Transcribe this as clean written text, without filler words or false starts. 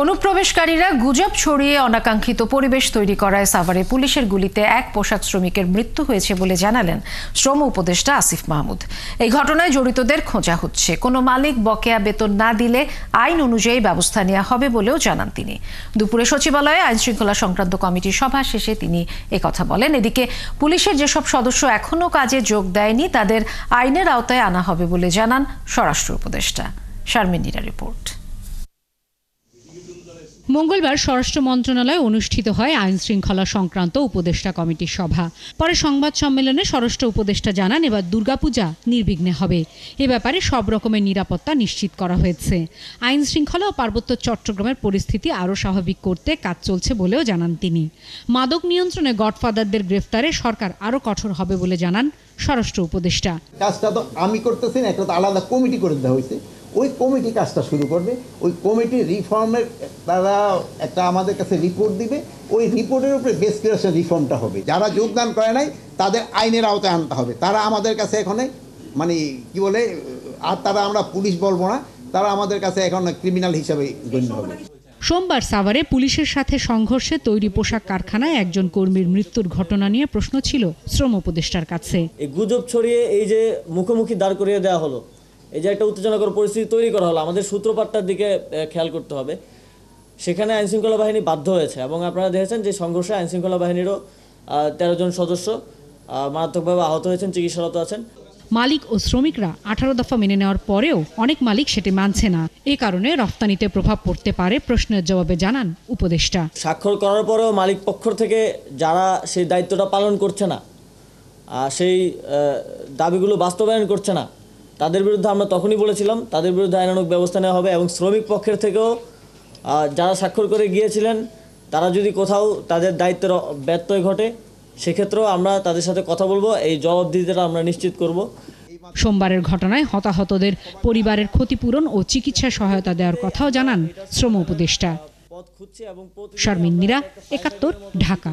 অনুপ্রবেশকারীরা গুজব ছড়িয়ে অনাকাঙ্ক্ষিত পরিবেশ তৈরি করায় সাভারে পুলিশের গুলিতে এক পোশাক শ্রমিকের মৃত্যু হয়েছে বলে জানালেন শ্রম উপদেষ্টা আসিফ মাহমুদ। এই ঘটনায় জড়িতদের খোঁজা হচ্ছে। কোনো মালিক বকেয়া বেতন না দিলে আইন অনুযায়ী ব্যবস্থা নেওয়া হবে বলেও জানান তিনি। দুপুরে সচিবালয়ে আইন শৃঙ্খলা সংক্রান্ত কমিটির সভা শেষে তিনি একথা বলেন। এদিকে পুলিশের যেসব সদস্য এখনো কাজে যোগ দেয়নি তাদের আইনের আওতায় আনা হবে বলে জানান স্বরাষ্ট্র উপদেষ্টা। শারমিনীরা রিপোর্ট। মঙ্গলবার স্বরাষ্ট্র মন্ত্রণালয়ে অনুষ্ঠিত হয় আইন শৃঙ্খলা সংক্রান্ত উপদেষ্টা কমিটির সভা। পরে সংবাদ সম্মেলনে স্বরাষ্ট্র উপদেষ্টা জানান, এবার দুর্গাপূজা নির্বিঘ্নে হবে। এ ব্যাপারে সব রকমের নিরাপত্তা নিশ্চিত করা হয়েছে। আইন শৃঙ্খলা ও পার্বত্য চট্টগ্রামের পরিস্থিতি আরও স্বাভাবিক করতে কাজ চলছে বলেও জানান তিনি। মাদক নিয়ন্ত্রণে গডফাদারদের গ্রেফতারে সরকার আরও কঠোর হবে বলে জানান স্বরাষ্ট্র উপদেষ্টা। কাজটা তো আমি করতেছি না, একটা আলাদা কমিটি করে দেওয়া হয়েছে। ওই কমিটি কাজটা শুরু করবে। ওই কমিটি রিফর্মের তারা একটা আমাদের কাছে রিপোর্ট দিবে। ওই রিপোর্টের উপরে বেস করে রিফর্মটা হবে। যারা যোগদান করে নাই তাদের আইনের আওতায় আনতে হবে। তারা আমাদের কাছে এখন মানে কি বলে, আর তারা আমরা পুলিশ বলবো না, তারা আমাদের কাছে এখন ক্রিমিনাল হিসাবে গণ্য হবে। সোমবার সাভারে পুলিশের সাথে সংঘর্ষে তৈরি পোশাক কারখানায় একজন কর্মীর মৃত্যুর ঘটনা নিয়ে প্রশ্ন ছিল শ্রম উপদেষ্টার কাছে। এই গুজব ছড়িয়ে এই যে মুখোমুখি দাঁড় করিয়ে দেওয়া হলো, এই যে একটা উত্তেজনাকর পরিস্থিতি তৈরি করা হলো, আমাদের সূত্রপাতটার দিকে খেয়াল করতে হবে। সেখানে আইনশৃঙ্খলা বাহিনী বাধ্য হয়েছে এবং আপনারা দেখেছেন যে সংঘর্ষে আইনশৃঙ্খলা বাহিনীরও 13 জন সদস্য মারাত্মকভাবে আহত হয়েছেন, চিকিৎসারত আছেন। মালিক ও শ্রমিকরা 18 দফা মেনে নেওয়ার পরেও অনেক মালিক সেটি মানছে না। এ কারণে রফতানিতে প্রভাব পড়তে পারে প্রশ্নের জবাবে জানান উপদেষ্টা। স্বাক্ষর করার পরেও মালিক পক্ষ থেকে যারা সেই দায়িত্বটা পালন করছে না, সেই দাবিগুলো বাস্তবায়ন করছে না, তাদের বিরুদ্ধে আমরা তখনই বলেছিলাম তাদের বিরুদ্ধে আইনানুগ ব্যবস্থা নেওয়া হবে। এবং শ্রমিক পক্ষের থেকেও যারা স্বাক্ষর করে গিয়েছিলেন তারা যদি কোথাও তাদের দায়িত্বের ব্যত্যয় ঘটে, সেক্ষেত্রেও আমরা তাদের সাথে কথা বলবো, এই জবাবদিহিতাটা আমরা নিশ্চিত করব। সোমবারের ঘটনায় হতাহতদের পরিবারের ক্ষতিপূরণ ও চিকিৎসা সহায়তা দেওয়ার কথাও জানান শ্রম উপদেষ্টা। শারমিন মীরা, 71, ঢাকা।